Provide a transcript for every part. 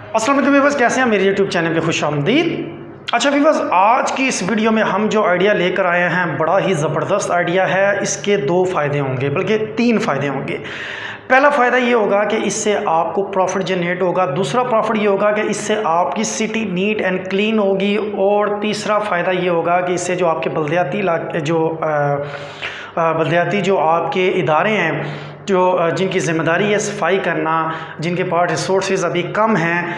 अस्सलाम वालेकुम व्यूअर्स, कैसे हैं? मेरे यूट्यूब चैनल पे खुश आमदीद। अच्छा व्यूअर्स, आज की इस वीडियो में हम जो आइडिया लेकर आए हैं बड़ा ही ज़बरदस्त आइडिया है। इसके दो फ़ायदे होंगे, बल्कि तीन फ़ायदे होंगे। पहला फ़ायदा ये होगा कि इससे आपको प्रॉफिट जनरेट होगा। दूसरा प्रॉफिट ये होगा कि इससे आपकी सिटी नीट एंड क्लीन होगी। और तीसरा फ़ायदा ये होगा कि इससे जो आपके बलदियाती जो आपके इदारे हैं, जो जिनकी ज़िम्मेदारी है सफाई करना, जिनके पास रिसोर्सेज अभी कम हैं,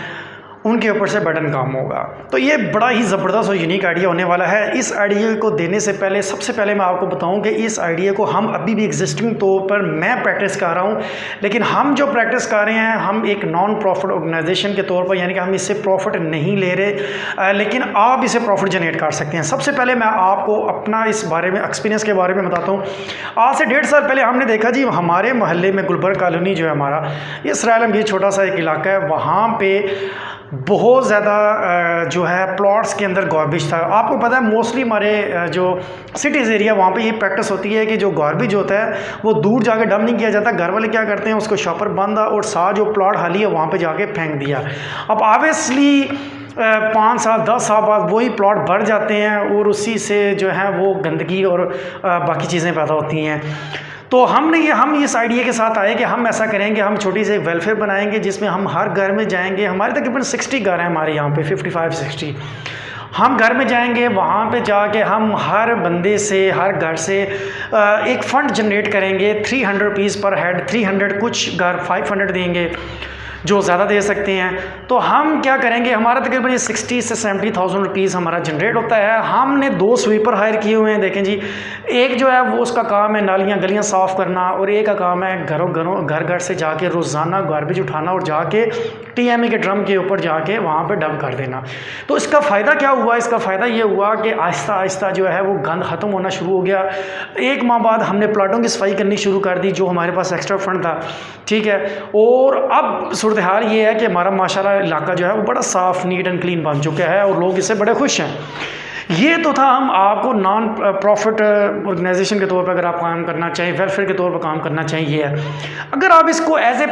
उनके ऊपर से बर्डन काम होगा। तो ये बड़ा ही ज़बरदस्त और यूनिक आइडिया होने वाला है। इस आइडिया को देने से पहले सबसे पहले मैं आपको बताऊं कि इस आइडिया को हम अभी भी एग्जिस्टिंग तौर पर मैं प्रैक्टिस कर रहा हूं, लेकिन हम जो प्रैक्टिस कर रहे हैं हम एक नॉन प्रॉफिट ऑर्गेनाइजेशन के तौर पर, यानी कि हम इससे प्रॉफिट नहीं ले रहे, लेकिन आप इसे प्रॉफिट जनरेट कर सकते हैं। सबसे पहले मैं आपको अपना इस बारे में एक्सपीरियंस के बारे में बताता हूँ। आज से 1.5 साल पहले हमने देखा जी, हमारे मोहल्ले में गुलबर्ग कॉलोनी जो है हमारा, ये सराय आलमगीर छोटा सा एक इलाका है, वहाँ पे बहुत ज़्यादा जो है प्लॉट्स के अंदर गार्बेज था। आपको पता है मोस्टली हमारे जो सिटीज़ एरिया वहाँ पे ये प्रैक्टिस होती है कि जो गार्बेज होता है वो दूर जाके डंप नहीं किया जाता। घर वाले क्या करते हैं, उसको शॉपर बांधा और साथ जो प्लॉट खाली है वहाँ पे जाके फेंक दिया। अब ऑब्वियसली 5 साल 10 साल बाद वही प्लॉट भर जाते हैं और उसी से जो है वो गंदगी और बाकी चीज़ें पैदा होती हैं। तो हम इस आइडिया के साथ आए कि हम ऐसा करेंगे, हम छोटी सी एक वेलफेयर बनाएंगे जिसमें हम हर घर में जाएंगे। हमारे तकरीबन 60 घर हैं हमारे यहाँ पे, 55-60। हम घर में जाएंगे, वहाँ पे जाके हम हर बंदे से, हर घर से एक फ़ंड जनरेट करेंगे। 300 रुपीज़ पर हेड, 300, कुछ घर 500 देंगे जो ज़्यादा दे सकते हैं। तो हम क्या करेंगे, हमारा तकरीबन ये 60 से 70,000 रुपीज़ हमारा जनरेट होता है। हमने 2 स्वीपर हायर किए हुए हैं। देखें जी, एक जो है वो उसका काम है नालियाँ गलियाँ साफ़ करना, और एक का काम है घर घर से जाके रोज़ाना गार्बेज उठाना और जाके TMA के ड्रम के ऊपर जाके वहाँ पे डंप कर देना। तो इसका फ़ायदा क्या हुआ? इसका फ़ायदा ये हुआ कि आहिस्ता आहिस्ता जो है वो गंद ख़त्म होना शुरू हो गया। 1 माह बाद हमने प्लाटों की सफाई करनी शुरू कर दी, जो हमारे पास एक्स्ट्रा फंड था, ठीक है। और अब सूरत हाल ये है कि हमारा माशाल्लाह इलाका जो है वो बड़ा साफ़, नीट एंड क्लीन बन चुका है और लोग इससे बड़े खुश हैं। ये तो था हम आपको नॉन प्रॉफिट ऑर्गेनाइजेशन के तौर पर अगर आप काम करना चाहें, वेलफेयर के तौर पर काम करना चाहें, ये है। अगर आप इसको एज ए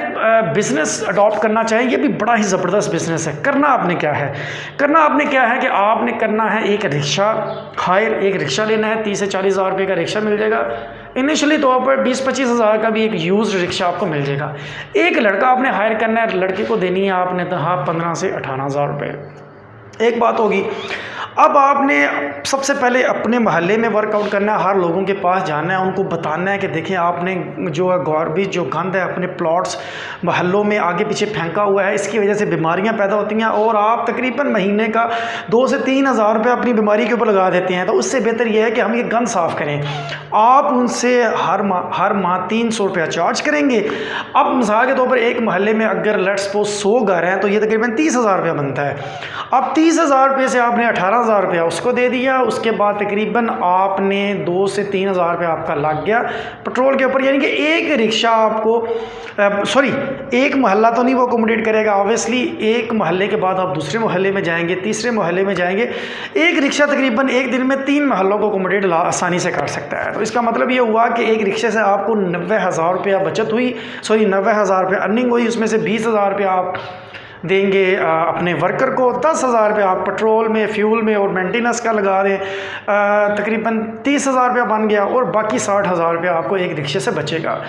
बिज़नेस अडॉप्ट करना चाहें, ये भी बड़ा ही ज़बरदस्त बिज़नेस है। करना आपने क्या है कि आपने करना है एक रिक्शा हायर, एक रिक्शा लेना है। 30 से 40 हज़ार रुपये का रिक्शा मिल जाएगा। इनिशियली तौर पर 20-25 हज़ार का भी एक यूज्ड रिक्शा आपको मिल जाएगा। एक लड़का आपने हायर करना है, लड़के को देनी है आपने तो 15 से 18 हज़ार रुपये। एक बात होगी। अब आपने सबसे पहले अपने मोहल्ले में वर्कआउट करना है, हर लोगों के पास जाना है, उनको बताना है कि देखें आपने जो गार्बेज, जो गंद है अपने प्लॉट्स मोहल्लों में आगे पीछे फेंका हुआ है, इसकी वजह से बीमारियां पैदा होती हैं और आप तकरीबन महीने का 2 से 3 हज़ार रुपये अपनी बीमारी के ऊपर लगा देते हैं। तो उससे बेहतर यह है कि हम ये गंद साफ़ करें। आप उनसे हर माह 300 रुपया चार्ज करेंगे। अब मिसाल के तौर पर एक मोहल्ले में अगर लेट्स सपोज 100 घर हैं तो ये तकरीबन 30 हज़ार रुपया बनता है। अब 30 हज़ार रुपये से आपने 18 हज़ार रुपया उसको दे दिया। उसके बाद तकरीबन आपने 2 से 3 हज़ार रुपया आपका लग गया पेट्रोल के ऊपर। यानी कि एक रिक्शा आपको एक मोहल्ला तो नहीं वो अकोमोडेट करेगा। ऑब्वियसली एक मोहल्ले के बाद आप दूसरे मोहल्ले में जाएंगे, तीसरे मोहल्ले में जाएंगे। एक रिक्शा तकरीबन एक दिन में 3 मोहल्लों को अकोमोडेट आसानी से कर सकता है। तो इसका मतलब ये हुआ कि एक रिक्शे से आपको 90 हज़ार रुपया बचत हुई, 90 हज़ार रुपया अर्निंग हुई। उसमें से 20 हज़ार रुपया आप देंगे अपने वर्कर को, 10 हज़ार रुपया आप पेट्रोल में, फ्यूल में और मेंटेनेंस का लगा दें, तकरीबन 30 हज़ार रुपया बन गया और बाकी 60 हज़ार रुपया आपको एक रिक्शे से बचेगा।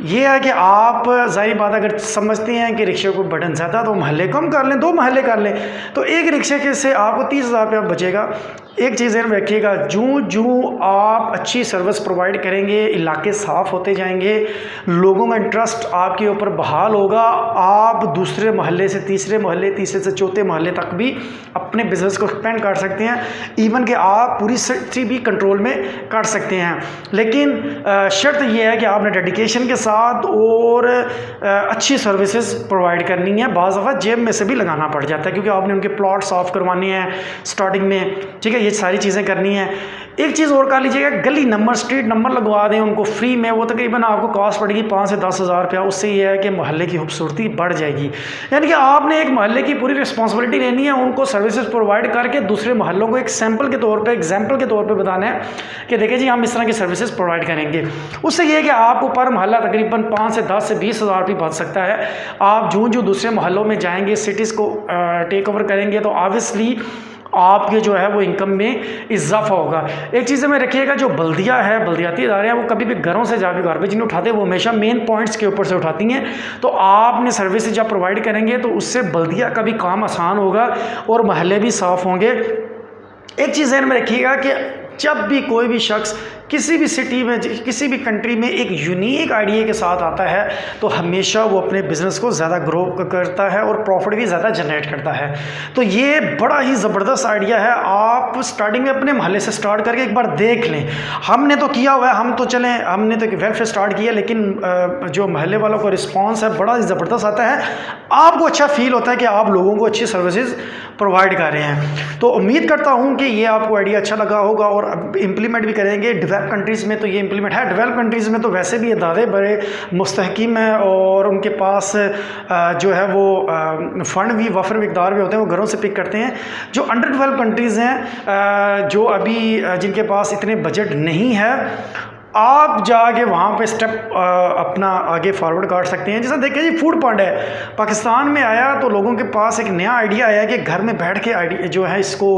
ये है कि आप ज़ाहिर बात अगर समझते हैं कि रिक्शे को बर्डन ज़्यादा तो महल्ले कम कर लें, 2 महल्ले कर लें, तो एक रिक्शे के से आपको 30 हज़ार रुपया बचेगा। एक चीज़ ध्यान रखिएगा, जूँ आप अच्छी सर्विस प्रोवाइड करेंगे, इलाके साफ़ होते जाएंगे, लोगों का इंटरेस्ट आपके ऊपर बहाल होगा, आप दूसरे मोहल्ले से तीसरे मोहल्ले, तीसरे से चौथे मोहल्ले तक भी अपने बिज़नेस को एक्सपेंड कर सकते हैं। इवन कि आप पूरी सिटी भी कंट्रोल में कर सकते हैं। लेकिन शर्त यह है कि आपने डेडिकेशन के साथ और अच्छी सर्विसेज प्रोवाइड करनी है। बाज़ दफ़ा जेब में से भी लगाना पड़ जाता है क्योंकि आपने उनके प्लॉट साफ़ करवाने हैं स्टार्टिंग में, ठीक है, ये सारी चीज़ें करनी हैं। एक चीज़ और कर लीजिएगा, गली नंबर, स्ट्रीट नंबर लगवा दें उनको फ्री में, वो तकरीबन आपको कॉस्ट पड़ेगी 5 से 10 हज़ार रुपया। उससे ये है कि मोहल्ले की खूबसूरती बढ़ जाएगी। यानी कि आपने एक मोहल्ले की पूरी रिस्पॉन्सिबिलिटी लेनी है, उनको सर्विसेज प्रोवाइड करके दूसरे मोहल्लों को एक सैम्पल के तौर पर, एग्जाम्पल के तौर पर बताना है कि देखिए जी हम इस तरह की सर्विसेज प्रोवाइड करेंगे। उससे ये है कि आपको पर मोहल्ला तकरीबन 5 से 10 से 20 हज़ार रुपये बच सकता है। आप जो दूसरे मोहल्लों में जाएंगे, सिटीज़ को टेक ओवर करेंगे, तो ऑब्वियसली आपके जो है वो इनकम में इजाफा होगा। एक चीज़ में रखिएगा, जो बल्दिया है, बल्दियाती इदारे हैं, वो कभी भी घरों से जाकर गार्बेज नहीं उठाते, वो हमेशा मेन पॉइंट्स के ऊपर से उठाती हैं। तो आपने सर्विसेज जब प्रोवाइड करेंगे तो उससे बल्दिया का भी काम आसान होगा और महल्ले भी साफ़ होंगे। एक चीज़ ध्यान में रखिएगा कि जब भी कोई भी शख्स किसी भी सिटी में, किसी भी कंट्री में एक यूनिक आइडिया के साथ आता है तो हमेशा वो अपने बिज़नेस को ज़्यादा ग्रो करता है और प्रॉफिट भी ज़्यादा जनरेट करता है। तो ये बड़ा ही ज़बरदस्त आइडिया है। आप स्टार्टिंग में अपने महल्ले से स्टार्ट करके एक बार देख लें। हमने तो किया हुआ है, हमने तो वेलफेयर स्टार्ट किया, लेकिन जो महल्ले वालों का रिस्पॉन्स है बड़ा ही ज़बरदस्त आता है। आपको अच्छा फील होता है कि आप लोगों को अच्छी सर्विसेज प्रोवाइड कर रहे हैं। तो उम्मीद करता हूँ कि ये आपको आइडिया अच्छा लगा होगा और अब इम्प्लीमेंट भी करेंगे। डेवलप कंट्रीज़ में तो ये इम्प्लीमेंट है, डेवलप कंट्रीज़ में तो वैसे भी इदारे बड़े मुस्तहकीम हैं और उनके पास जो है वो फ़ंड भी, वफ़र मिकदार भी होते हैं, वो घरों से पिक करते हैं। जो अंडर डेवलप कंट्रीज़ हैं, जो अभी जिनके पास इतने बजट नहीं है, आप जाके वहाँ पे स्टेप अपना आगे फॉरवर्ड कर सकते हैं। जैसे देखिए जी, फूड पांडा है पाकिस्तान में आया तो लोगों के पास एक नया आइडिया आया कि घर में बैठ के आइडिया जो है इसको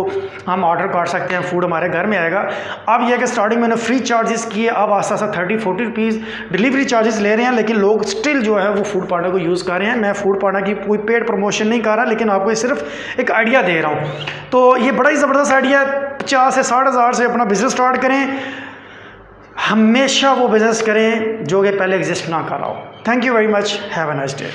हम ऑर्डर कर सकते हैं, फूड हमारे घर में आएगा। अब यह है कि स्टार्टिंग मैंने फ्री चार्जेस किए, अब आस्ता आस्ता 30-40 रुपीज़ डिलीवरी चार्जेस ले रहे हैं, लेकिन लोग स्टिल जो है वो फूड पांडा को यूज़ कर रहे हैं। मैं फूड पांडा की कोई पेड प्रमोशन नहीं कर रहा, लेकिन आपको सिर्फ एक आइडिया दे रहा हूँ। तो ये बड़ा ही ज़बरदस्त आइडिया है। 50 से 60 हज़ार से अपना बिज़नेस स्टार्ट करें, हमेशा वो बिज़नेस करें जो कि पहले एग्जिस्ट ना कर रहा हो। Thank you very much, have a nice day.